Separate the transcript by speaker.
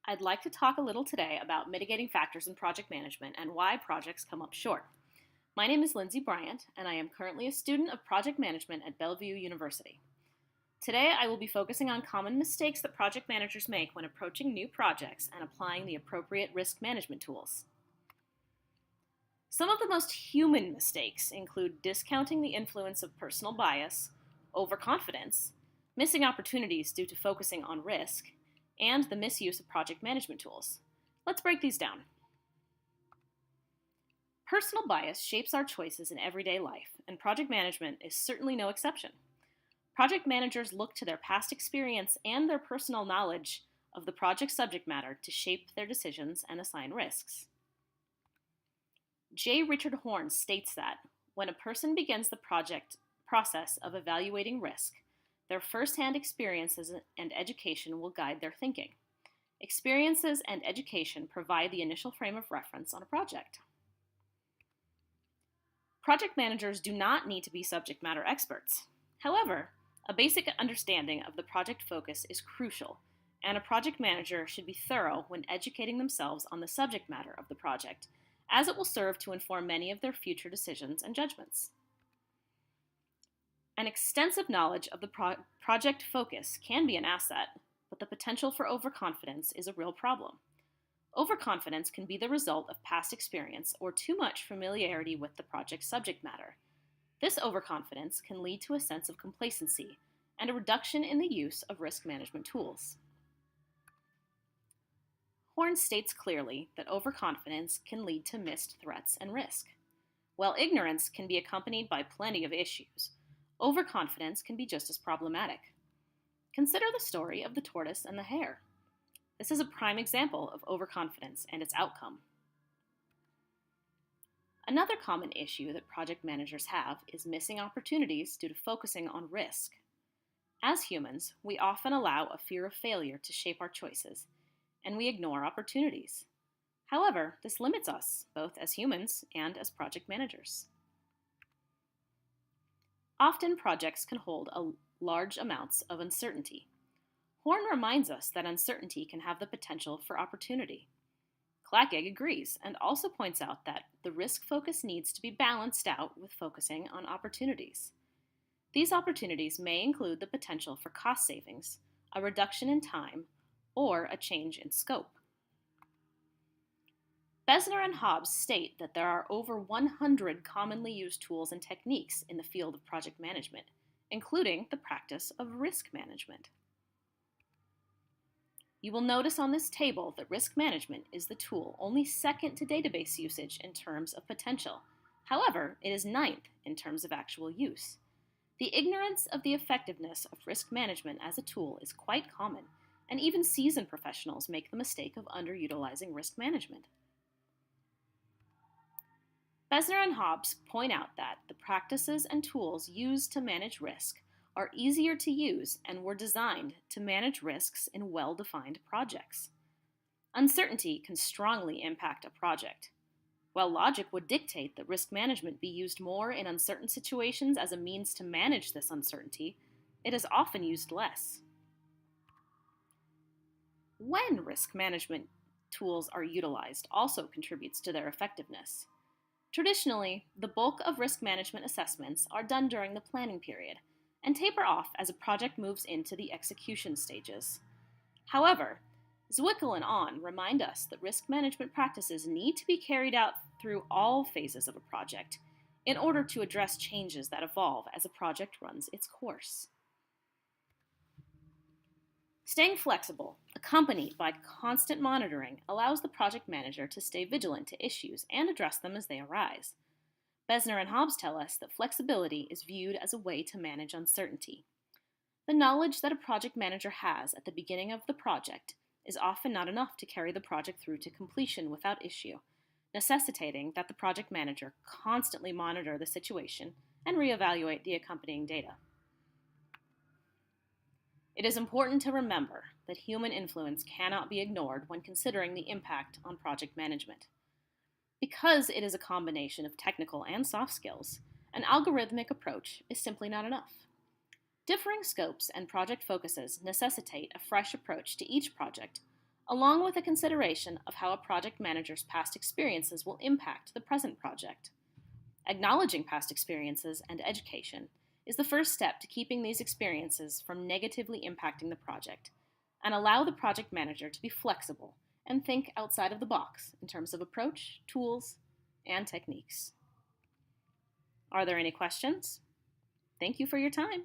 Speaker 1: I'd like to talk a little today about mitigating factors in project management and why projects come up short. My name is Lindsey Bryant, and I am currently a student of project management at Bellevue University. Today, I will be focusing on common mistakes that project managers make when approaching new projects and applying the appropriate risk management tools. Some of the most human mistakes include discounting the influence of personal bias, overconfidence, missing opportunities due to focusing on risk, and the misuse of project management tools. Let's break these down. Personal bias shapes our choices in everyday life, and project management is certainly no exception. Project managers look to their past experience and their personal knowledge of the project subject matter to shape their decisions and assign risks. J. Richard Horne states that when a person begins the project process of evaluating risk, their first-hand experiences and education will guide their thinking. Experiences and education provide the initial frame of reference on a project. Project managers do not need to be subject matter experts. However, a basic understanding of the project focus is crucial, and a project manager should be thorough when educating themselves on the subject matter of the project, as it will serve to inform many of their future decisions and judgments. An extensive knowledge of the project focus can be an asset, but the potential for overconfidence is a real problem. Overconfidence can be the result of past experience or too much familiarity with the project's subject matter. This overconfidence can lead to a sense of complacency and a reduction in the use of risk management tools. Horne states clearly that overconfidence can lead to missed threats and risk. While ignorance can be accompanied by plenty of issues, overconfidence can be just as problematic. Consider the story of the tortoise and the hare. This is a prime example of overconfidence and its outcome. Another common issue that project managers have is missing opportunities due to focusing on risk. As humans, we often allow a fear of failure to shape our choices, and we ignore opportunities. However, this limits us, both as humans and as project managers. Often projects can hold large amounts of uncertainty. Horne reminds us that uncertainty can have the potential for opportunity. Clackegg agrees and also points out that the risk focus needs to be balanced out with focusing on opportunities. These opportunities may include the potential for cost savings, a reduction in time, or a change in scope. Besner and Hobbs state that there are over 100 commonly used tools and techniques in the field of project management, including the practice of risk management. You will notice on this table that risk management is the tool only second to database usage in terms of potential. However, it is ninth in terms of actual use. The ignorance of the effectiveness of risk management as a tool is quite common, and even seasoned professionals make the mistake of underutilizing risk management. Besner and Hobbs point out that the practices and tools used to manage risk are easier to use and were designed to manage risks in well-defined projects. Uncertainty can strongly impact a project. While logic would dictate that risk management be used more in uncertain situations as a means to manage this uncertainty, it is often used less. When risk management tools are utilized also contributes to their effectiveness. Traditionally, the bulk of risk management assessments are done during the planning period and taper off as a project moves into the execution stages. However, Zwickel and On remind us that risk management practices need to be carried out through all phases of a project in order to address changes that evolve as a project runs its course. Staying flexible, accompanied by constant monitoring, allows the project manager to stay vigilant to issues and address them as they arise. Besner and Hobbs tell us that flexibility is viewed as a way to manage uncertainty. The knowledge that a project manager has at the beginning of the project is often not enough to carry the project through to completion without issue, necessitating that the project manager constantly monitor the situation and reevaluate the accompanying data. It is important to remember that human influence cannot be ignored when considering the impact on project management. Because it is a combination of technical and soft skills, an algorithmic approach is simply not enough. Differing scopes and project focuses necessitate a fresh approach to each project, along with a consideration of how a project manager's past experiences will impact the present project. Acknowledging past experiences and education is the first step to keeping these experiences from negatively impacting the project, and allow the project manager to be flexible and think outside of the box in terms of approach, tools, and techniques. Are there any questions? Thank you for your time.